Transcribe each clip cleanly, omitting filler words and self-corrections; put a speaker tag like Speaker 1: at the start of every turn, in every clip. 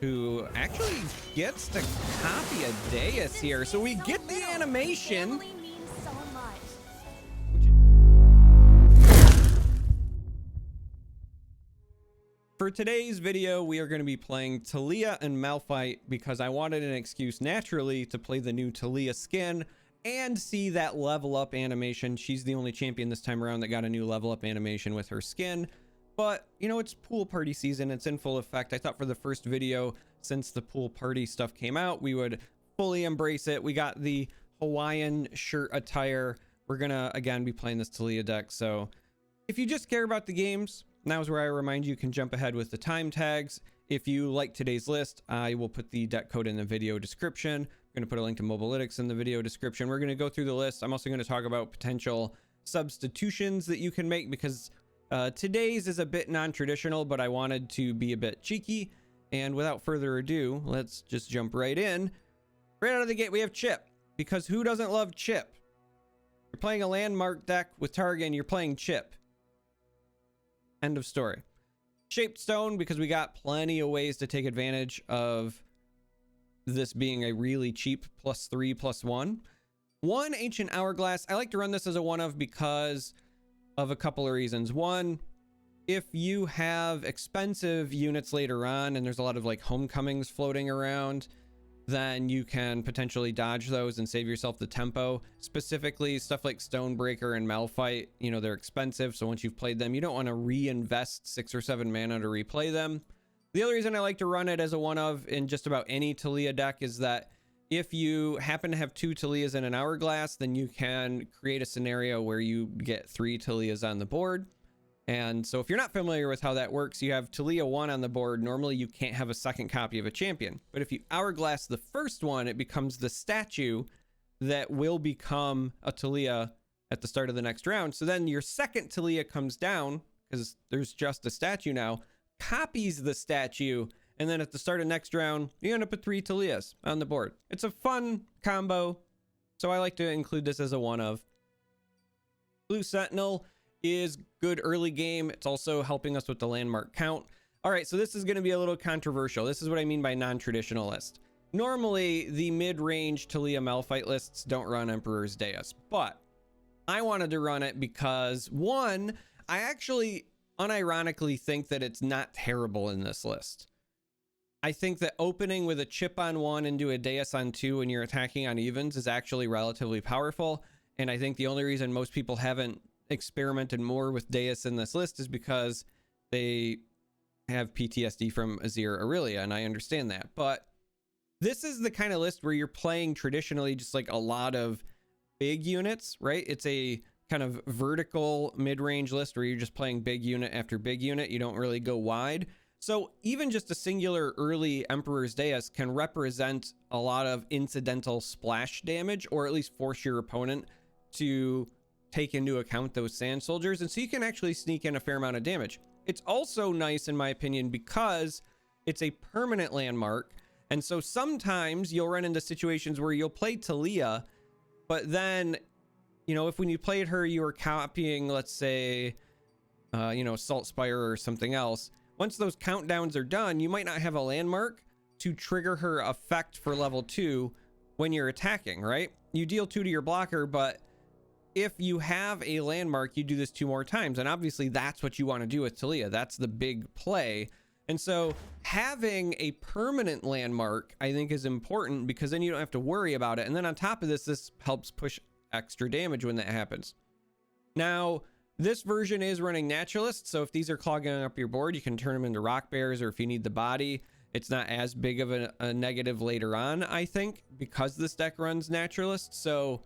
Speaker 1: who actually gets to copy a dais here. So we get the animation. For today's video, we are going to be playing Taliyah and Malphite because I wanted an excuse naturally to play the new Taliyah skin and see that level up animation. She's the only champion this time around that got a new level up animation with her skin. But, you know, it's pool party season. It's in full effect. I thought for the first video, since the pool party stuff came out, we would fully embrace it. We got the Hawaiian shirt attire. We're going to, again, be playing this Taliyah deck. So if you just care about the games, now's where I remind you can jump ahead with the time tags. If you like today's list, I will put the deck code in the video description. I'm going to put a link to Mobalytics in the video description. We're going to go through the list. I'm also going to talk about potential substitutions that you can make because today's is a bit non-traditional, but I wanted to be a bit cheeky. And without further ado, let's just jump right in. Right out of the gate, we have Chip, because who doesn't love Chip? You're playing a landmark deck with Targan, you're playing Chip. End of story. Shaped Stone, because we got plenty of ways to take advantage of this being a really cheap +3/+1. One Ancient Hourglass. I like to run this as a one of because of a couple of reasons. One, if you have expensive units later on and there's a lot of like homecomings floating around, then you can potentially dodge those and save yourself the tempo. Specifically stuff like Stonebreaker and Malphite, you know, they're expensive, so once you've played them, you don't want to reinvest 6 or 7 mana to replay them. The other reason I like to run it as a one of in just about any Taliyah deck is that if you happen to have 2 Taliyahs and an Hourglass, then you can create a scenario where you get 3 Taliyahs on the board. And so if you're not familiar with how that works, you have Taliyah 1 on the board. Normally you can't have a second copy of a champion, but if you Hourglass the first one, it becomes the statue that will become a Taliyah at the start of the next round. So then your second Taliyah comes down, because there's just a statue now, copies the statue, and then at the start of next round, you end up with 3 Taliyahs on the board. It's a fun combo, so I like to include this as a one of. Blue Sentinel is good early game. It's also helping us with the landmark count. All right, so this is going to be a little controversial. This is what I mean by non-traditional list. Normally, the mid-range Taliyah Malphite lists don't run Emperor's Dais, but I wanted to run it because, one, I actually unironically think that it's not terrible in this list. I think that opening with a chip on 1 into a Dais on 2 when you're attacking on evens is actually relatively powerful. And I think the only reason most people haven't experimented more with Dais in this list is because they have PTSD from Azir Aurelia, and I understand that. But this is the kind of list where you're playing traditionally just like a lot of big units, right? It's a kind of vertical mid-range list where you're just playing big unit after big unit. You don't really go wide. So even just a singular early Emperor's Dais can represent a lot of incidental splash damage, or at least force your opponent to take into account those sand soldiers. And so you can actually sneak in a fair amount of damage. It's also nice, in my opinion, because it's a permanent landmark. And so sometimes you'll run into situations where you'll play Taliyah, but then, you know, if when you played her, you were copying, let's say, you know, Salt Spire or something else. Once those countdowns are done, you might not have a landmark to trigger her effect for level 2 when you're attacking, right? You deal 2 to your blocker, but if you have a landmark, you do this 2 more times. And obviously that's what you want to do with Taliyah. That's the big play. And so having a permanent landmark, I think, is important because then you don't have to worry about it. And then on top of this, this helps push extra damage when that happens. Now, this version is running Naturalist, so if these are clogging up your board, you can turn them into Rock Bears, or if you need the body, it's not as big of a negative later on, I think, because this deck runs Naturalist. So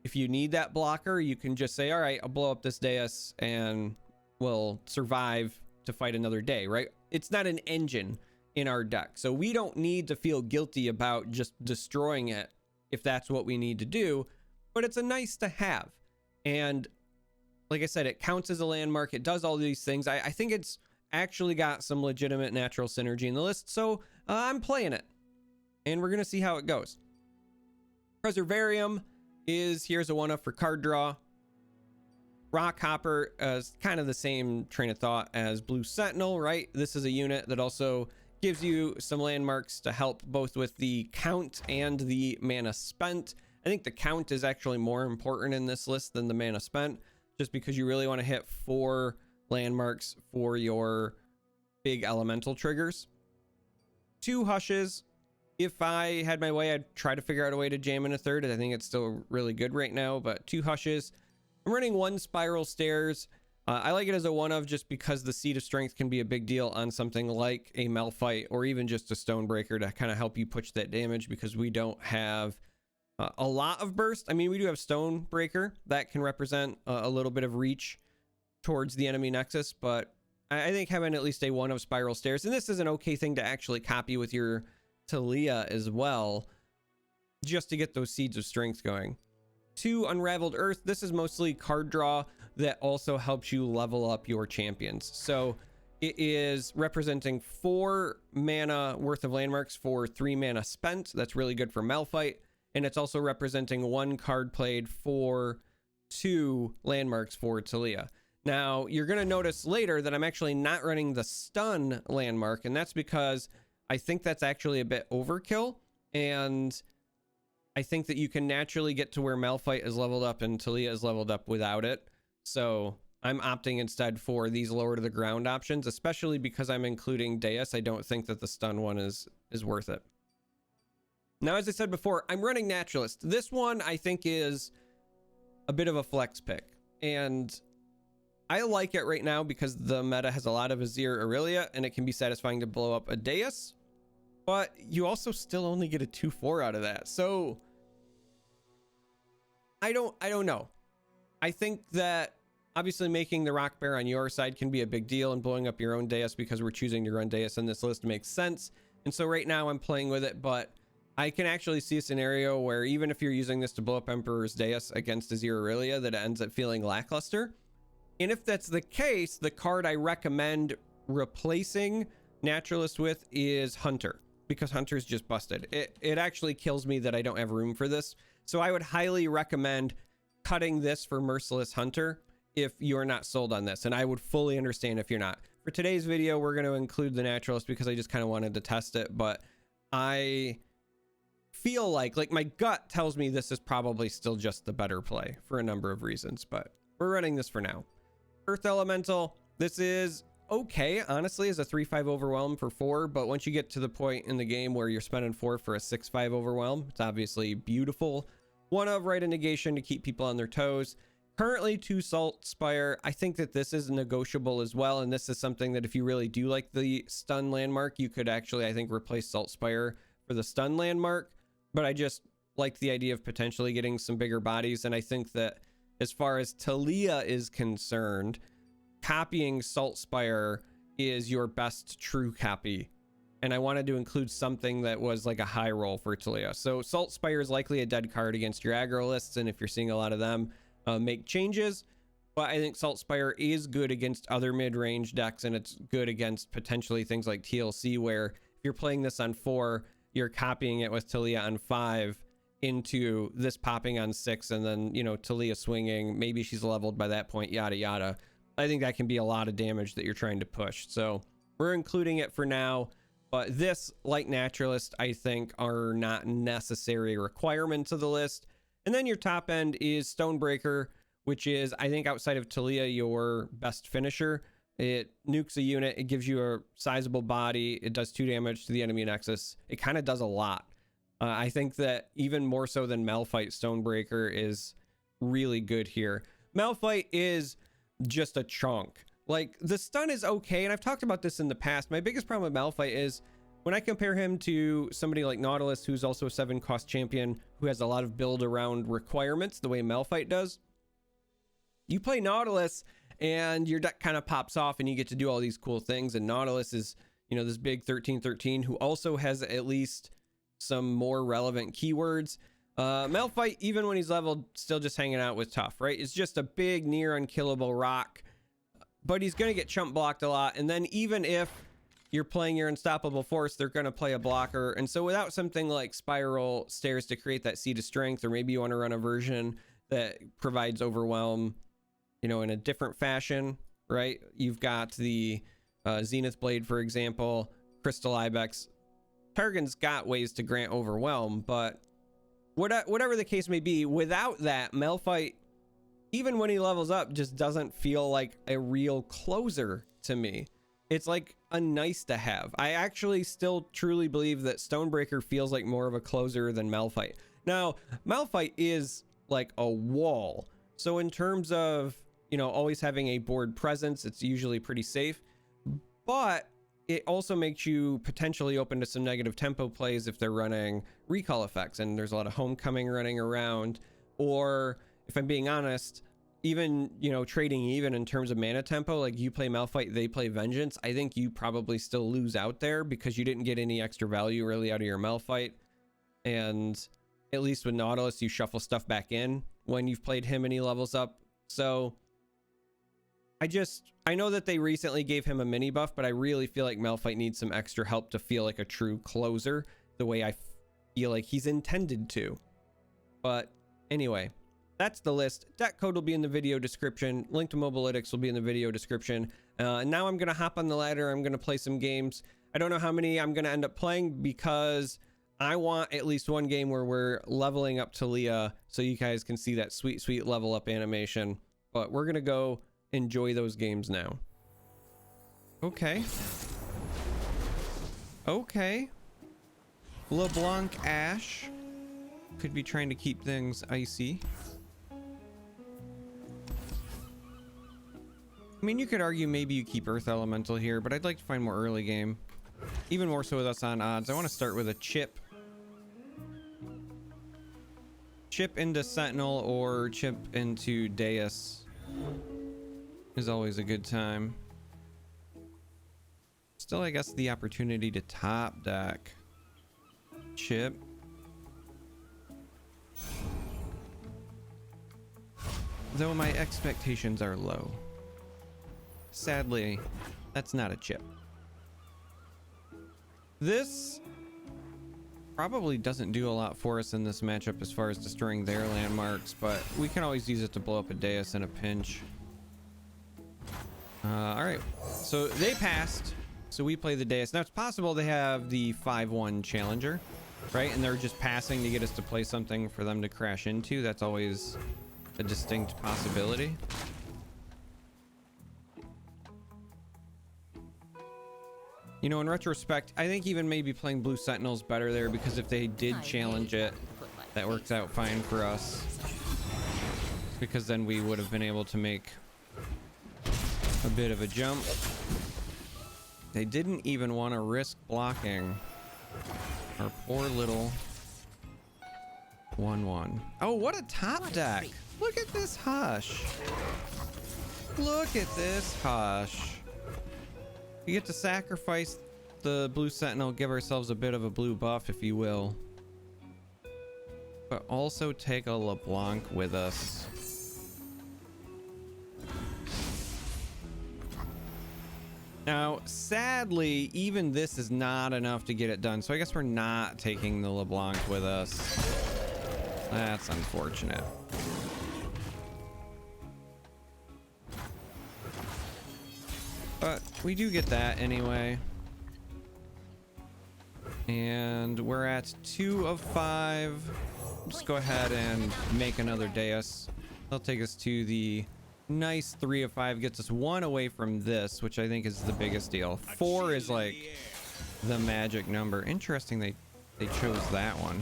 Speaker 1: if you need that blocker, you can just say, all right, I'll blow up this Dais and we'll survive to fight another day, right? It's not an engine in our deck, so we don't need to feel guilty about just destroying it if that's what we need to do, but it's a nice to have. And like I said, it counts as a landmark. It does all these things. I think it's actually got some legitimate natural synergy in the list. So I'm playing it and we're going to see how it goes. Preservarium is, here's a one up for card draw. Rockhopper is kind of the same train of thought as Blue Sentinel, right? This is a unit that also Gives you some landmarks to help both with the count and the mana spent. I think the count is actually more important in this list than the mana spent, just because you really want to hit 4 landmarks for your big elemental triggers. 2 hushes. If I had my way, I'd try to figure out a way to jam in a third. I think it's still really good right now, but 2 hushes. I'm running 1 spiral stairs. I like it as a one of just because the Seed of Strength can be a big deal on something like a Malphite or even just a Stonebreaker to kind of help you push that damage, because we don't have a lot of burst. I mean, we do have Stonebreaker that can represent a little bit of reach towards the enemy nexus, but I think having at least a one of spiral stairs, and this is an okay thing to actually copy with your Taliyah as well, just to get those Seeds of Strength going. 2 Unraveled Earth. This is mostly card draw that also helps you level up your champions. So it is representing 4 mana worth of landmarks for 3 mana spent. That's really good for Malphite. And it's also representing 1 card played for 2 landmarks for Taliyah. Now, you're going to notice later that I'm actually not running the stun landmark, and that's because I think that's actually a bit overkill, and I think that you can naturally get to where Malphite is leveled up and Taliyah is leveled up without it. So I'm opting instead for these lower to the ground options, especially because I'm including Deus. I don't think that the stun one is worth it. Now, as I said before, I'm running Naturalist. This one I think is a bit of a flex pick, and I like it right now because the meta has a lot of Azir Aurelia, and it can be satisfying to blow up a Deus, but you also still only get a 2/4 out of that. So I don't know. I think that obviously making the Rock Bear on your side can be a big deal, and blowing up your own Deus because we're choosing to run Deus in this list makes sense. And so right now I'm playing with it, but I can actually see a scenario where even if you're using this to blow up Emperor's Deus against Azir Aurelia, that it ends up feeling lackluster. And if that's the case, the card I recommend replacing Naturalist with is Hunter, because Hunter's just busted. It actually kills me that I don't have room for this. So I would highly recommend cutting this for Merciless Hunter if you're not sold on this. And I would fully understand if you're not. For today's video, we're going to include the Naturalist because I just kind of wanted to test it. But I feel like my gut tells me this is probably still just the better play for a number of reasons. But we're running this for now. Earth Elemental. This is okay, honestly, as a 3/5 overwhelm for 4, but once you get to the point in the game where you're spending 4 for a 6/5 overwhelm, it's obviously beautiful. 1 of Rite of Negation to keep people on their toes. Currently 2 Salt Spire. I think that this is negotiable as well, and this is something that if you really do like the stun landmark, you could actually, I think, replace Salt Spire for the stun landmark, but I just like the idea of potentially getting some bigger bodies, and I think that as far as Taliyah is concerned, copying Salt Spire is your best true copy. And I wanted to include something that was like a high roll for Taliyah. So Salt Spire is likely a dead card against your aggro lists, and if you're seeing a lot of them, make changes. But I think Salt Spire is good against other mid-range decks, and it's good against potentially things like TLC, where if you're playing this on 4, you're copying it with Taliyah on 5 into this popping on 6, and then, you know, Taliyah swinging, maybe she's leveled by that point, yada yada. I think that can be a lot of damage that you're trying to push. So we're including it for now, but this, like Naturalist, I think are not necessary requirements of the list. And then your top end is Stonebreaker, which is, I think, outside of Taliyah, your best finisher. It nukes a unit, it gives you a sizable body, it does 2 damage to the enemy nexus. It kind of does a lot. I think that even more so than Malphite, Stonebreaker is really good here. Malphite is just a chunk. Like, the stun is okay, and I've talked about this in the past. My biggest problem with Malphite is when I compare him to somebody like Nautilus, who's also a 7-cost champion, who has a lot of build around requirements, the way Malphite does. You play Nautilus, and your deck kind of pops off, and you get to do all these cool things, and Nautilus is, you know, this big 13/13, who also has at least some more relevant keywords. Malphite, even when he's leveled, still just hanging out with tough, right? It's just a big near unkillable rock, but he's going to get chump blocked a lot. And then even if you're playing your unstoppable force, they're going to play a blocker. And so without something like Spiral Stairs to create that Seed of Strength, or maybe you want to run a version that provides overwhelm, you know, in a different fashion, right? You've got the Zenith Blade, for example, Crystal Ibex. Targon's got ways to grant Overwhelm, but whatever the case may be, without that, Malphite, even when he levels up, just doesn't feel like a real closer to me. It's like a nice to have. I actually still truly believe that Stonebreaker feels like more of a closer than Malphite. Now, Malphite is like a wall. So in terms of, you know, always having a board presence, it's usually pretty safe. But it also makes you potentially open to some negative tempo plays if they're running recall effects and there's a lot of homecoming running around. Or if I'm being honest, even, you know, trading even in terms of mana tempo, like you play Malphite, they play Vengeance, I think you probably still lose out there because you didn't get any extra value really out of your Malphite. And at least with Nautilus, you shuffle stuff back in when you've played him and he levels up. So I know that they recently gave him a mini buff, but I really feel like Malphite needs some extra help to feel like a true closer the way I feel like he's intended to. But anyway, that's the list. Deck code will be in the video description. Link to Mobalytics will be in the video description. And now I'm going to hop on the ladder. I'm going to play some games. I don't know how many I'm going to end up playing because I want at least one game where we're leveling up Taliyah so you guys can see that sweet, sweet level up animation. But we're going to go enjoy those games now. Okay. Okay. LeBlanc Ash could be trying to keep things icy. I mean, you could argue maybe you keep Earth Elemental here, but I'd like to find more early game. Even more so with us on odds. I want to start with a chip. Chip into Sentinel or chip into Deus is always a good time. Still, I guess, the opportunity to top deck. Chip. Though my expectations are low. Sadly, that's not a chip. This probably doesn't do a lot for us in this matchup as far as destroying their landmarks, but we can always use it to blow up a Deus in a pinch. All right, so they passed, so we play the Deus. Now it's possible they have the 5-1 challenger, right? And they're just passing to get us to play something for them to crash into. That's always a distinct possibility. You know, in retrospect, I think even maybe playing Blue Sentinel's better there, because if they did challenge it, that works out fine for us. Because then we would have been able to make a bit of a jump. They didn't even want to risk blocking our poor little 1-1. Oh, what a top deck! Look at this Hush! Look at this Hush! We get to sacrifice the Blue Sentinel, give ourselves a bit of a blue buff, if you will. But also take a LeBlanc with us. Now, sadly, even this is not enough to get it done. So I guess we're not taking the LeBlanc with us. That's unfortunate. But we do get that anyway. And we're at 2 of 5. Just go ahead and make another Deus. That'll take us to the nice 3 of 5. Gets us 1 away from this, which I think is the biggest deal. 4 is like the magic number. Interesting they chose that one.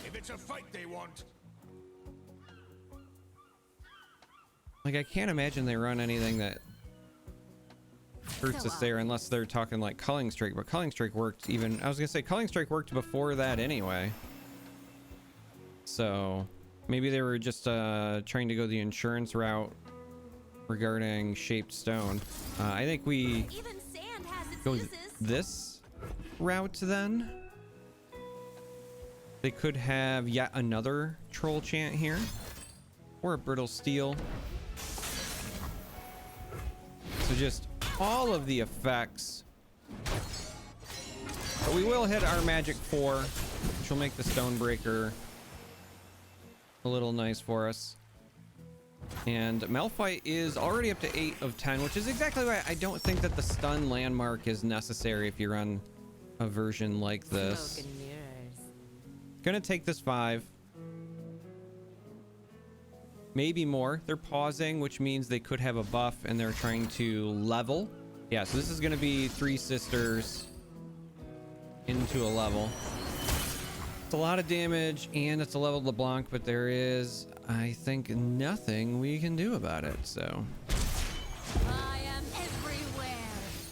Speaker 2: If it's a fight they want.
Speaker 1: Like, I can't imagine they run anything that hurts us there unless they're talking like Culling Strike, but Culling Strike worked even, I was gonna say Culling Strike worked before that anyway. So maybe they were just trying to go the insurance route regarding Shaped Stone. I think we go this route then. They could have yet another Troll Chant here, or a Brittle Steel. So just all of the effects. But we will hit our Magic 4, which will make the Stonebreaker a little nice for us. And Malphite is already up to 8 of 10, which is exactly why I don't think that the stun landmark is necessary if you're on a version like this. Gonna take this 5. Maybe more. They're pausing, which means they could have a buff and they're trying to level. Yeah, so this is gonna be 3 sisters into a level. It's a lot of damage and it's a level LeBlanc, but there is, I think, nothing we can do about it. So
Speaker 2: I am everywhere.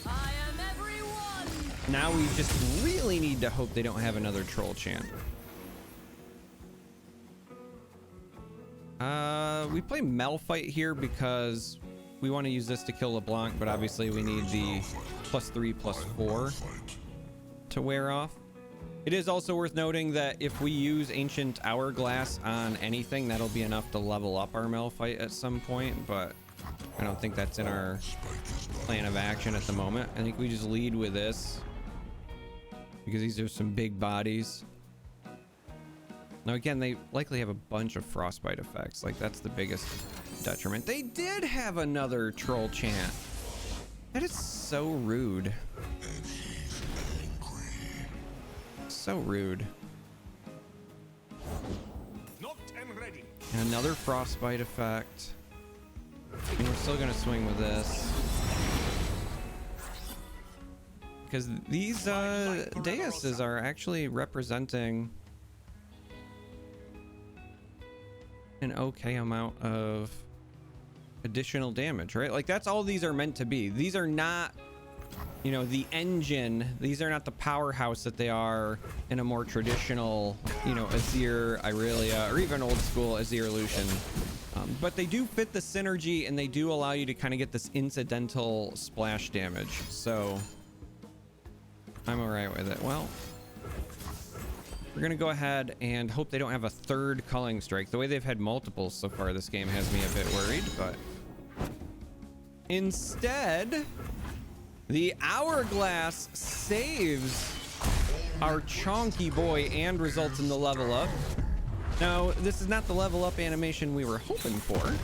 Speaker 2: I am everyone.
Speaker 1: now we just really need to hope they don't have another troll chant. We play Malphite here because we want to use this to kill LeBlanc, but obviously we need the +3/+4 to wear off. It is also worth noting that if we use Ancient Hourglass on anything, that'll be enough to level up our Malphite at some point, but I don't think that's in our plan of action at the moment. I think we just lead with this because these are some big bodies. Now again, they likely have a bunch of frostbite effects. Like, that's the biggest detriment. They did have another troll chant. That is so rude. So rude. And another frostbite effect. And we're still gonna swing with this. Because these daises are actually representing an okay amount of additional damage, right? Like, that's all these are meant to be. These are not, you know, the engine. These are not the powerhouse that they are in a more traditional, you know, Azir, Irelia, or even old school Azir Lucian. But they do fit the synergy and they do allow you to kind of get this incidental splash damage. So I'm all right with it. Well, we're gonna go ahead and hope they don't have a third culling strike. The way they've had multiple so far, this game has me a bit worried, but instead, the Hourglass saves our chonky boy and results in the level up. Now, this is not the level up animation we were hoping for,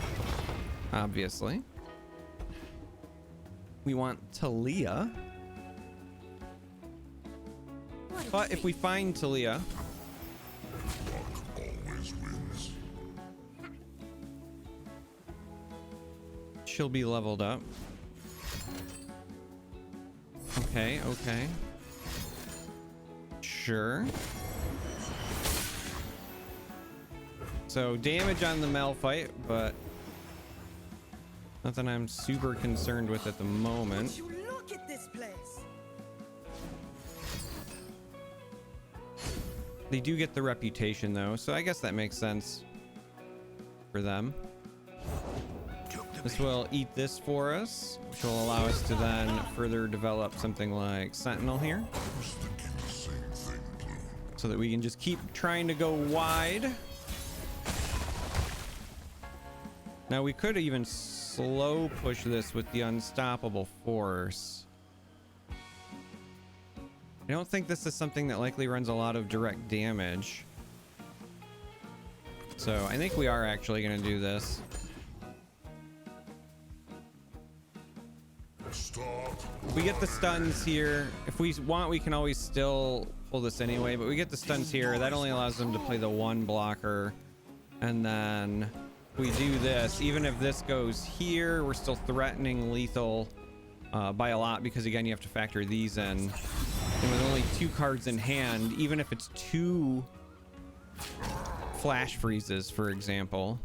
Speaker 1: obviously. We want Taliyah. But if we find Taliyah, she'll be leveled up. Okay, okay. Sure. So damage on the Malphite, but nothing I'm super concerned with at the moment.
Speaker 3: You look at this place.
Speaker 1: They do get the reputation though, so I guess that makes sense for them. This will eat this for us, which will allow us to then further develop something like Sentinel here, so that we can just keep trying to go wide. Now we could even slow push this with the Unstoppable Force. I don't think this is something that likely runs a lot of direct damage. So I think we are actually going to do this. We get the stuns here. If we want, we can always still pull this anyway, but we get the stuns here. That only allows them to play the one blocker. And then we do this. Even if this goes here, we're still threatening lethal by a lot, because again, you have to factor these in. And with only 2 cards in hand, even if it's 2 flash freezes, for example,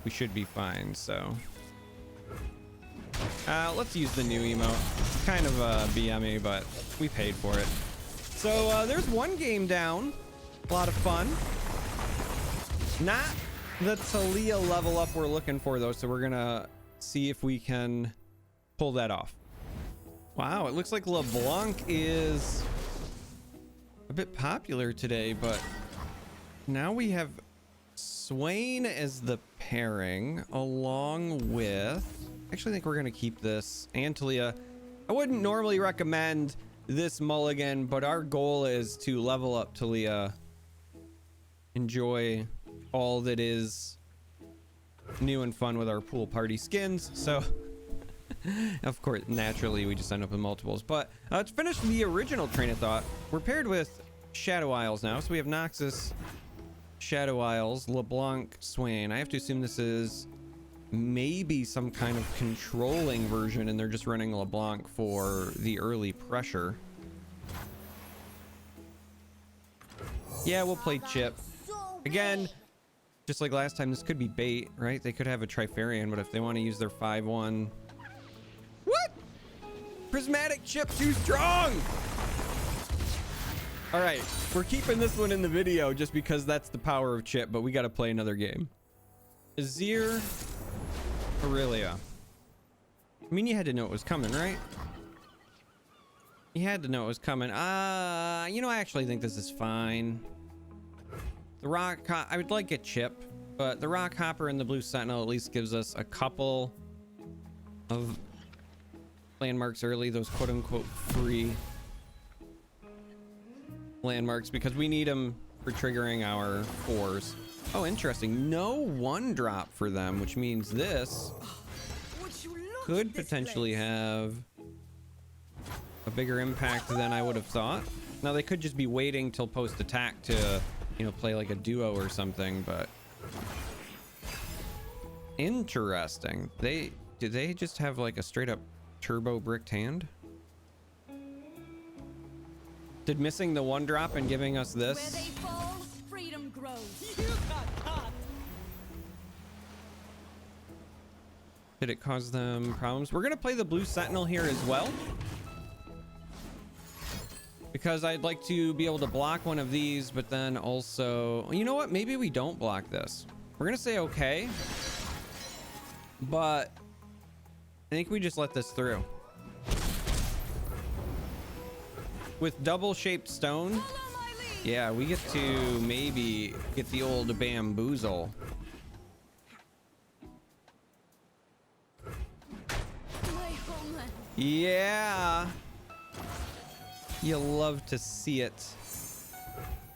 Speaker 1: we should be fine. So let's use the new emote. It's kind of BME, but we paid for it. So there's one game down. A lot of fun. Not the Taliyah level up we're looking for though, so we're gonna see if we can pull that off. Wow, it looks like LeBlanc is a bit popular today, but now we have Swain as the pairing, along with, actually I think we're gonna keep this, and Taliyah. I wouldn't normally recommend this mulligan, but our goal is to level up Taliyah, enjoy all that is new and fun with our pool party skins. So of course, naturally, we just end up with multiples. But to finish the original train of thought, we're paired with Shadow Isles now. So we have Noxus, Shadow Isles, LeBlanc, Swain. I have to assume this is maybe some kind of controlling version, and they're just running LeBlanc for the early pressure. Yeah, we'll play Chip. Again, just like last time, this could be bait, right? They could have a Trifarian, but if they want to use their 5-1... What? Prismatic Chip too strong! All right, we're keeping this one in the video just because that's the power of Chip, but we got to play another game. Azir, Aurelia. I mean, you had to know it was coming, right? You had to know it was coming. You know, I actually think this is fine. The Rock, I would like a Chip, but the Rock Hopper and the Blue Sentinel at least gives us a couple of landmarks early, those quote-unquote free landmarks, because we need them for triggering our 4s. Oh, interesting. No 1-drop for them, which means this could potentially have a bigger impact than I would have thought. Now, they could just be waiting till post-attack to, you know, play like a duo or something, but interesting. Do they just have like a straight-up turbo bricked hand? Did missing the 1-drop and giving us this?
Speaker 2: Where they fall, freedom grows.
Speaker 1: Did it cause them problems? We're gonna play the Blue Sentinel here as well, because I'd like to be able to block one of these, but then also, you know what? Maybe we don't block this. We're gonna say okay, but I think we just let this through. With double shaped stone, yeah, we get to maybe get the old bamboozle. Yeah, you love to see it.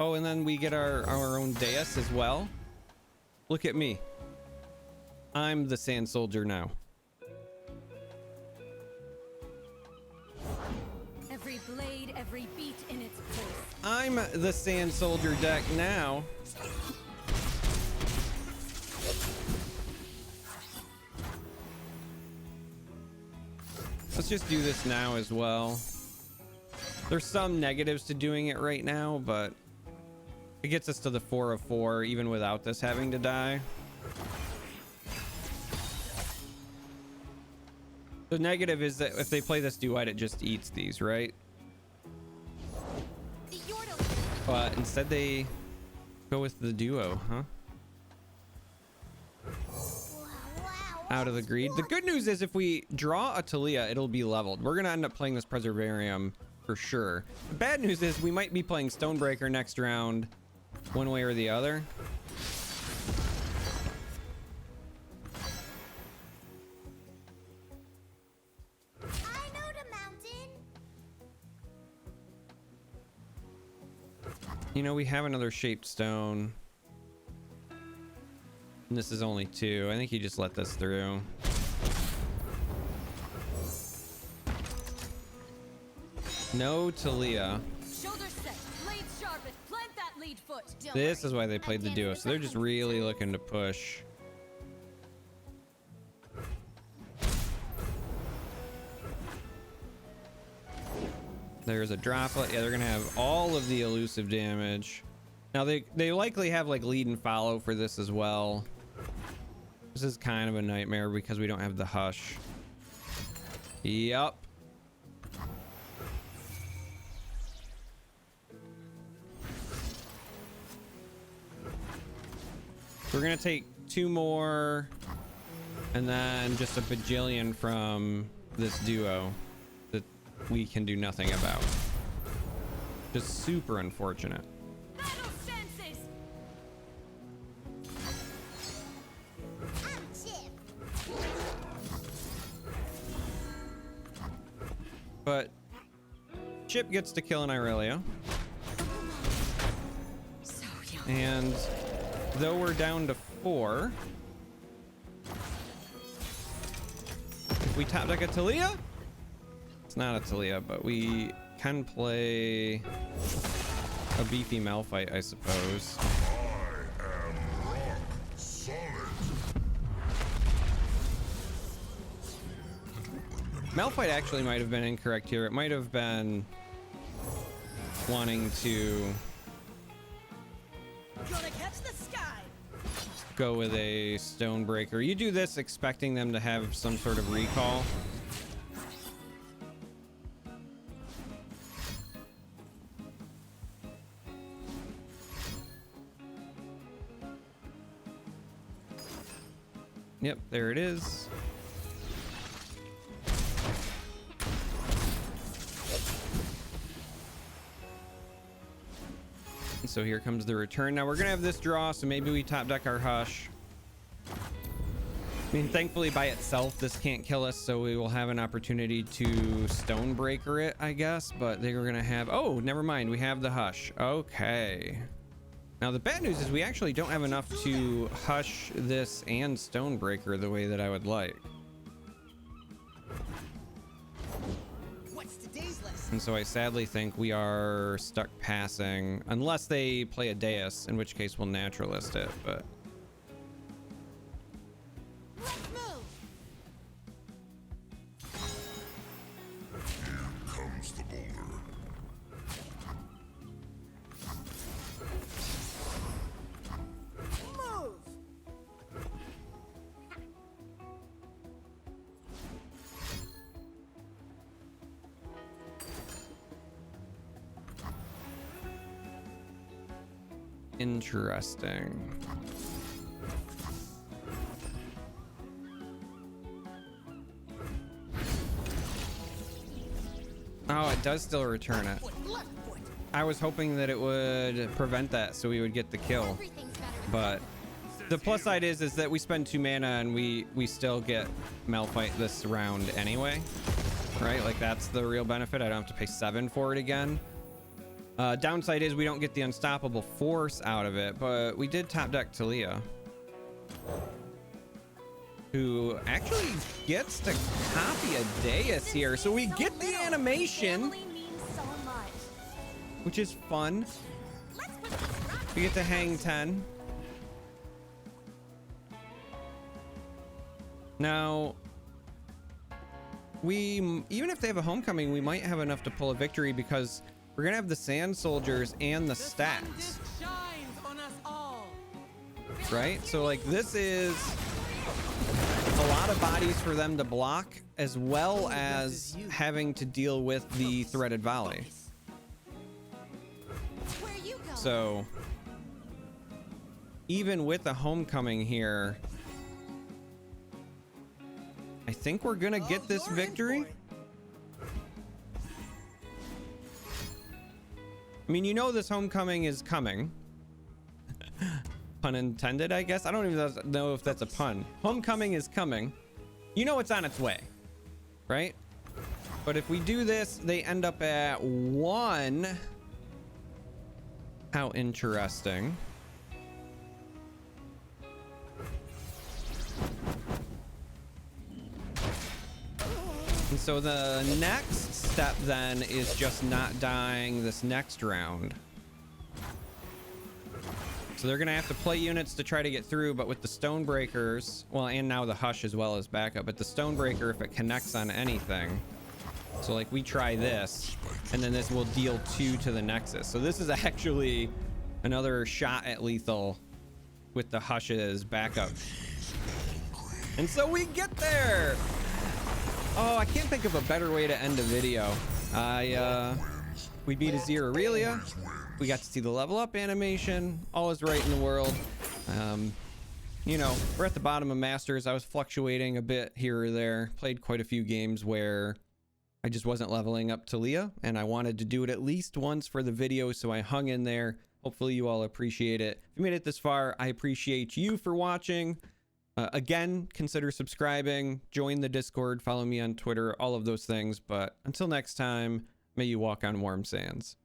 Speaker 1: Oh, and then we get our own dais as well. Look at me, I'm the Sand Soldier now.
Speaker 2: Every blade, every beat in its place.
Speaker 1: I'm the Sand Soldier deck now. Let's just do this now as well. There's some negatives to doing it right now, but it gets us to the 4 of 4 even without this having to die. The negative is that if they play this duet, it just eats these, right? But instead they go with the duo, huh? Out of the greed. The good news is if we draw a Taliyah, it'll be leveled. We're gonna end up playing this Preservarium for sure. The bad news is we might be playing Stonebreaker next round, one way or the other.
Speaker 2: I know the mountain.
Speaker 1: You know, we have another shaped stone. And this is only 2. I think you just let this through. No Taliyah.
Speaker 2: Shoulder set, blade sharpened, plant that lead foot.
Speaker 1: This is why they played the duo, so they're just really looking to push. There's a droplet. Yeah, they're gonna have all of the elusive damage. Now they likely have like lead and follow for this as well. This is kind of a nightmare because we don't have the hush. Yup. We're gonna take 2 more and then just a bajillion from this duo that we can do nothing about. Just super unfortunate.
Speaker 2: Battle stances.
Speaker 1: But Chip gets to kill an Irelia.
Speaker 2: So
Speaker 1: And though we're down to 4, we top deck a Taliyah. It's not a Taliyah, but we can play a beefy Malphite, I suppose. Malphite actually might have been incorrect here. It might have been wanting to go with a Stonebreaker. You do this expecting them to have some sort of recall. Yep, there it is. And so here comes the return. Now we're gonna have this draw, so maybe we top deck our Hush. I mean, thankfully by itself this can't kill us, so we will have an opportunity to Stonebreaker it, I guess. But they're gonna have, oh, never mind, we have the Hush. Okay. Now the bad news is we actually don't have enough to Hush this and Stonebreaker the way that I would like. And so I sadly think we are stuck passing, unless they play a Deus, in which case we'll naturalist it, but...
Speaker 3: Here comes the boulder.
Speaker 2: Move!
Speaker 1: Interesting. Oh, it does still return it. I was hoping that it would prevent that so we would get the kill. But the plus side is that we spend 2 mana and we still get Malphite this round anyway. Right? Like that's the real benefit. I don't have to pay 7 for it again. Downside is we don't get the unstoppable force out of it, but we did top deck Taliyah, who actually gets to copy a Deus here. So we get the animation, which is fun. We get to hang 10. Now, even if they have a homecoming, we might have enough to pull a victory because we're gonna have the Sand Soldiers and the stacks, right? So like this is a lot of bodies for them to block, as well as having to deal with the threaded volley. So even with a homecoming here, I think we're gonna get this victory. I mean, you know this homecoming is coming. Pun intended, I guess. I don't even know if that's a pun. Homecoming is coming. You know it's on its way, right? But if we do this, they end up at 1. How interesting. And so the next step then is just not dying this next round. So they're gonna have to play units to try to get through, but with the Stonebreakers, well, and now the Hush as well as backup, but the Stonebreaker, if it connects on anything, so like we try this, and then this will deal 2 to the Nexus. So this is actually another shot at lethal with the Hush's backup. And so we get there. Oh, I can't think of a better way to end a video. We beat Azir Aurelia. We got to see the level up animation. All is right in the world. You know, we're at the bottom of Masters. I was fluctuating a bit here or there. Played quite a few games where I just wasn't leveling up Taliyah, and I wanted to do it at least once for the video, so I hung in there. Hopefully you all appreciate it. If you made it this far, I appreciate you for watching. Again, consider subscribing, join the Discord, follow me on Twitter, all of those things. But until next time, may you walk on warm sands.